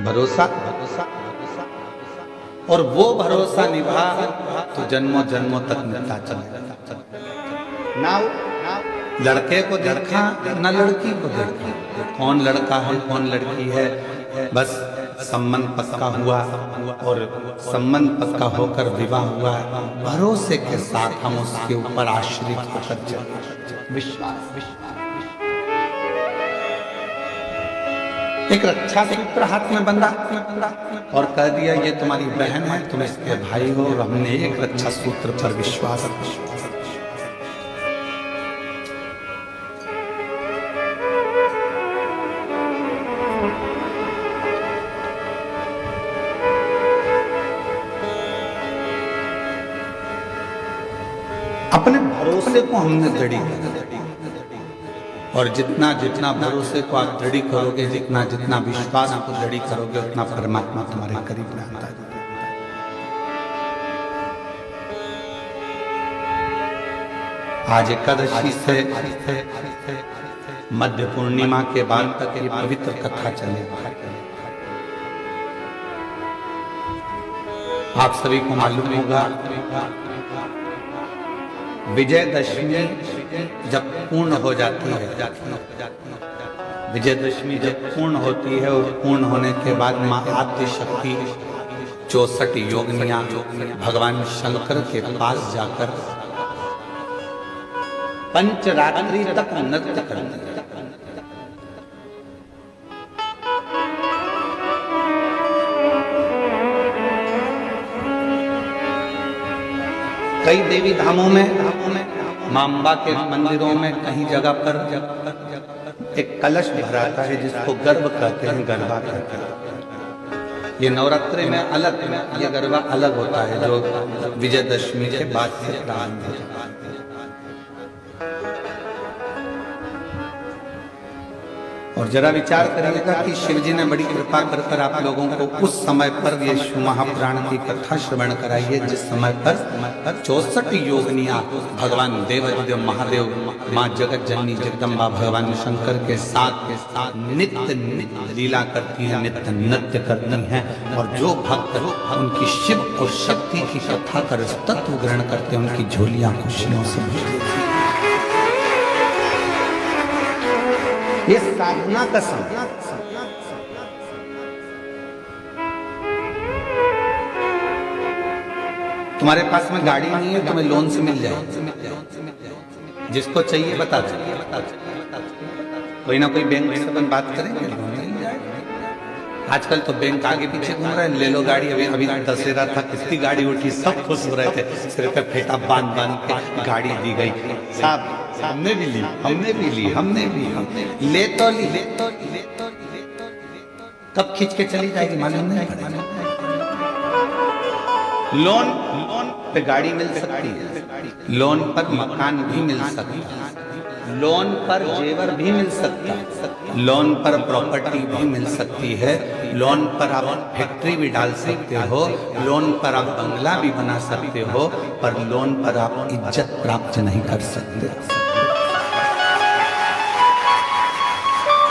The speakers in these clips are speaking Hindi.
भरोसा और वो भरोसा निभा तो जन्मों जन्मों तक मिलता चलेगा। ना लड़के को देखा न लड़की को देखा, कौन लड़का है कौन लड़की है, बस संबंध पक्का हुआ और संबंध पक्का होकर विवाह हुआ। भरोसे के साथ हम उसके ऊपर आश्रित होकर चले। विश्वास एक रक्षा सूत्र हाथ में बंधा और कह दिया ये तुम्हारी बहन है, तुम इसके भाई हो। और हमने एक रक्षा सूत्र पर विश्वास अपने भरोसे को हमने दृढ़ किया। और जितना जितना भरोसे को आप दृढ़ करोगे, जितना जितना विश्वास को दृढ़ करोगे, उतना परमात्मा तुम्हारे करीब रहता है। आज एकादशी से मध्य पूर्णिमा के बाद तक ये पवित्र कथा चलेगी। आप सभी को मालूम होगा विजयदशमी जब पूर्ण हो जाती है, विजयदशमी जब पूर्ण होती है और पूर्ण होने के बाद माँ आद्य शक्ति 64 योगिनियां भगवान शंकर के पास जाकर पंचरात्रि तक नृत्य करती है। कई देवी धामों में, मां अम्बा के मंदिरों में कहीं जगह पर एक कलश भराता है जिसको गर्भ कहते हैं, गरबा कहते हैं। ये नवरात्रि में अलग, ये गरबा अलग होता है जो विजयदशमी के बाद से प्रारंभ होता है। और जरा विचार करिएगा कि शिव जी ने बड़ी कृपा कर कर आप लोगों को उस समय पर ये शिव महापुराण की कथा श्रवण कराई है जिस समय पर 64 योगिनियां भगवान देवादिदेव महादेव, माँ जगत जननी जगदम्बा भगवान शंकर के साथ नित्य लीला करती हैं, नित्य नृत्य करती हैं। और जो भक्त उनकी शिव और शक्ति की कथा कर तत्व ग्रहण करते हैं, उनकी झोलियां खुशियों से भरती हैं। ये साधना का समय, तुम्हारे पास में गाड़ी नहीं है, तुम्हें लोन से मिल जाए, जिसको चाहिए बता दो, कोई ना कोई बैंक से अपन बात करेंगे, लोन मिल जाए। आजकल तो बैंक आगे पीछे घूम रहे हैं, ले लो गाड़ी। अभी अभी दशहरा था, कितनी गाड़ी उठी, सब खुश हो रहे थे, सिर पे फेटा बांध बांध के गाड़ी दी गई। साहब हमने भी ली, हमने भी ली, हमने भी ले तो ली, कब खींच के चली जाएगी मालूम नहीं पड़ेगा। लोन पे गाड़ी मिल सकती है, लोन पर मकान भी मिल सकता है, लोन पर जेवर भी मिल सकता है, लोन पर प्रॉपर्टी भी मिल सकती है, लोन पर आप फैक्ट्री भी डाल सकते हो, लोन पर आप बंगला भी बना सकते हो, पर लोन पर आप इज्जत प्राप्त नहीं कर सकते।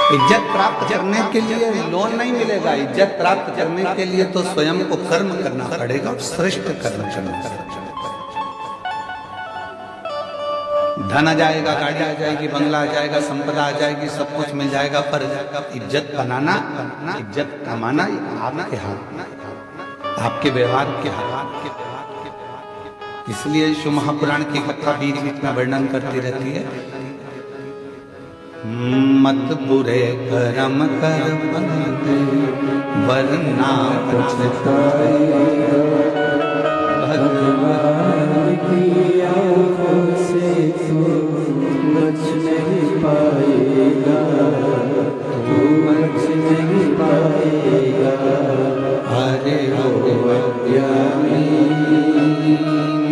इज्जत प्राप्त करने के लिए लोन नहीं मिलेगा, इज्जत प्राप्त करने के लिए तो स्वयं को कर्म करना पड़ेगा और श्रेष्ठ कर्म करना पड़ेगा। धन आ जाएगा, गाड़ी आ जाएगी, बंगला आ जाएगा, संपदा आ जाएगी, सब कुछ मिल जाएगा, पर इज्जत बनाना, इज्जत कमाना आपके हाथ, आपके व्यवहार के हाथ। इसलिए शिव महापुराण की कथा बीच बीच में वर्णन करती रहती है। मत बुरे कर्म कर बंदे वरना पछताएगा, भगवान की आँखों से तू बच नहीं पाएगा, तू बच नहीं पाएगा। अरे हो अज्ञानी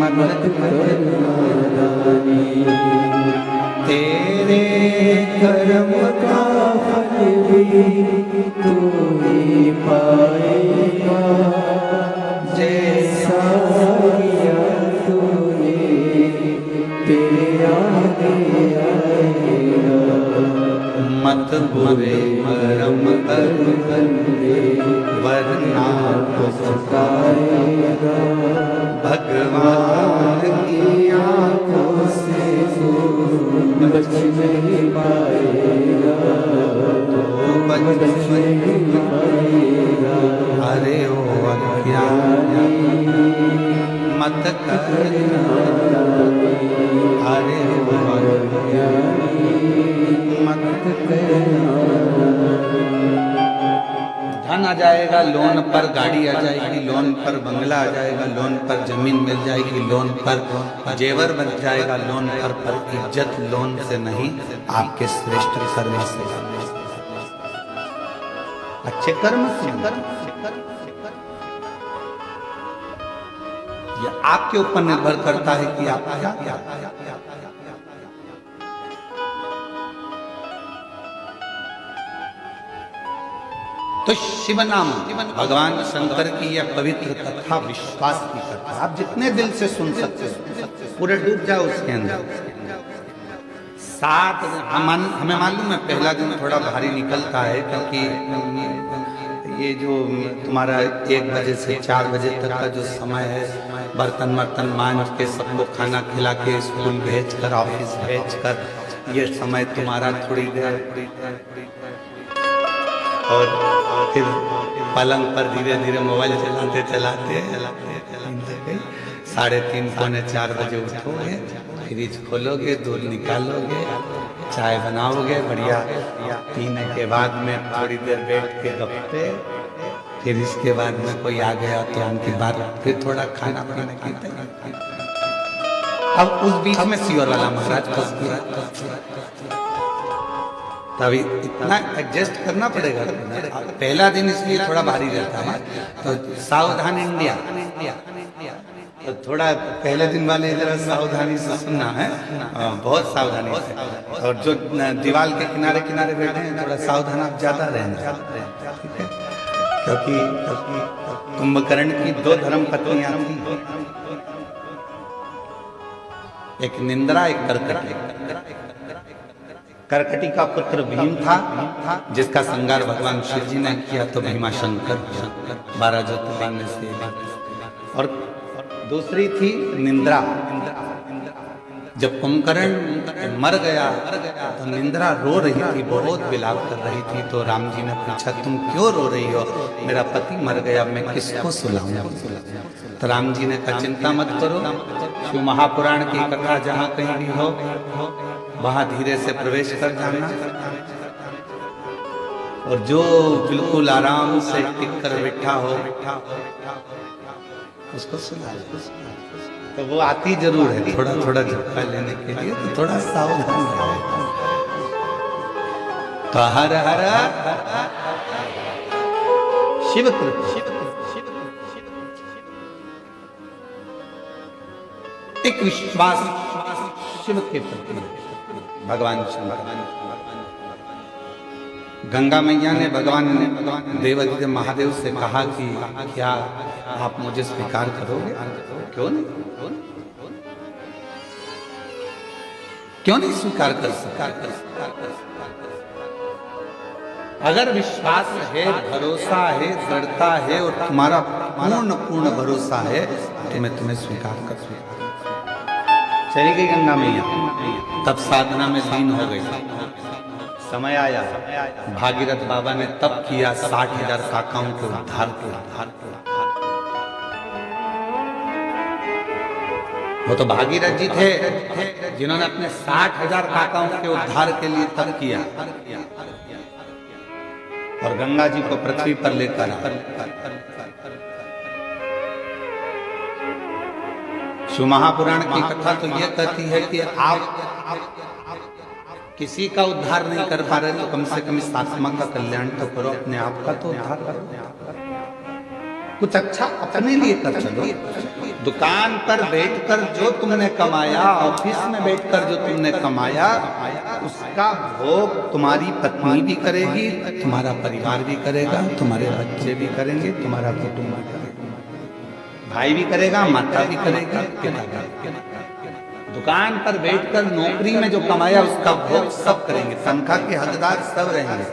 मत कर नादानी, तेरे कर्म का फल भी तू ही पाएगा, जैसा किया तूने तेरे आगे आएगा। मत बुरे कर्म कर बंदे वरना पछताएगा, भगवान की आंखों से बच नहीं पाएगा, बच नहीं पाएगा। अरे ओ अज्ञानी मत करना, अरे ओ अज्ञानी मत करना। धन आ जाएगा लोन पर, गाड़ी आ जाएगी लोन पर, बंगला आ जाएगा लोन पर, जमीन मिल जाएगी लोन पर, जेवर बन जाएगा लोन पर इज्जत लोन से नहीं, आपके श्रेष्ठ कर्म से, अच्छे कर्म से। यह आपके ऊपर निर्भर करता है कि आप क्या। तो शिव नाम भगवान शंकर की यह पवित्र कथा विश्वास की कथा, आप जितने दिल से सुन सकते हो, पूरे डूब जाओ उसके अंदर। हमें मालूम है पहला दिन थोड़ा भारी निकलता है, क्योंकि ये जो तुम्हारा 1 बजे से 4 बजे तक का जो समय है, बर्तन वर्तन मांझ के सबको खाना खिला के स्कूल भेज कर, ऑफिस भेज कर, ये समय तुम्हारा थोड़ी देर, और फिर पलंग पर धीरे धीरे मोबाइल चलाते चलाते 3:30 पौने 4 बजे उठोगे, फ्रिज खोलोगे, दूध निकालोगे, चाय बनाओगे बढ़िया, पीने के बाद में थोड़ी देर बैठ के गप्पे, फिर इसके बाद में कोई आ गया तो उनकी बात, फिर थोड़ा खाना पीने की तैयारी। अब उस बीच में सियोर वाला महाराज फंस गया, तभी इतना एडजस्ट करना पड़ेगा। पहला दिन इसलिए थोड़ा भारी रहता है, तो सावधान इंडिया, तो थोड़ा पहले दिन वाले जरा सावधानी से सुनना है, बहुत सावधानी से। और जो दीवार के किनारे किनारे बैठे हैं थोड़ा सावधान आप ज्यादा रहना, ठीक है, क्योंकि कुंभकर्ण की 2 धर्म पत्नियां थी, एक निंद्रा एक करकटी। करकटी का पुत्र भीम था, जिसका संगार भगवान शिव जी ने किया, तो भीमाशंकर 12 ज्योतिर्लिंग में से। और दूसरी थी निंद्रा। जब कुंभकर्ण मर गया तो निंद्रा रो रही थी, बहुत विलाप कर रही थी। तो राम जी ने पूछा, तुम क्यों रो रही हो? मेरा पति मर गया, मैं किसको सुलाऊं? तो राम जी ने कहा, चिंता मत करो, शिव महापुराण की कथा जहाँ कहीं भी हो वहां धीरे से प्रवेश कर जाना, और जो बिल्कुल आराम से टिक कर बैठा हो उसको सुना। तो वो आती जरूर है, थोड़ा थोड़ा झटका लेने के लिए, तो थोड़ा सावधान रहे। तो हर हर शिव कृपा, एक विश्वास शिव के प्रति भगवान शंकर। गंगा मैया ने भगवान देवादिदेव महादेव से कहा कि क्या आप मुझे स्वीकार करोगे? क्यों नहीं, क्यों नहीं स्वीकार कर सकता? अगर विश्वास है, भरोसा है, दृढ़ता है और तुम्हारा पूर्ण भरोसा है तो मैं तुम्हें स्वीकार कर सकता। चली गई गंगा मैया, तब साधना में लीन हो गई। समय आया, भागीरथ बाबा ने तप किया 60,000 काकाओं के उद्धार के। वो तो भागीरथ जी थे जिन्होंने अपने 60,000 काकाओं के उद्धार के लिए तप किया और गंगा जी को पृथ्वी पर लेकर शिव महापुराण की कथा तो यह कहती है कि आप किसी का उद्धार नहीं कर पा रहे तो कम से कम इस आत्मा का कल्याण तो करो, अपने आप का तो उद्धार करो, कुछ अच्छा अपने लिए कर चलो। दुकान पर बैठकर जो तुमने कमाया, ऑफिस में बैठकर जो तुमने कमाया, उसका भोग तुम्हारी पत्नी भी करेगी, तुम्हारा परिवार भी करेगा, तुम्हारे बच्चे भी करेंगे, तुम्हारा कुटुंब भी करेगा, भाई भी करेगा, माता भी करेगी, पिता भी करेगा। दुकान पर बैठकर नौकरी में जो कमाया उसका भोग सब करेंगे, तनख्वाह के हकदार सब रहेंगे।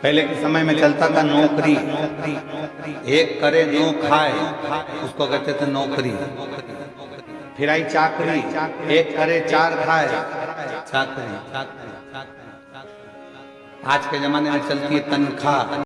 पहले के समय में चलता था नौकरी, एक करे दो खाए, उसको कहते थे नौकरी। फिर आई चाकरी, एक करे चार खाए, चाकरी। आज के जमाने में चलती है तनख्वाह।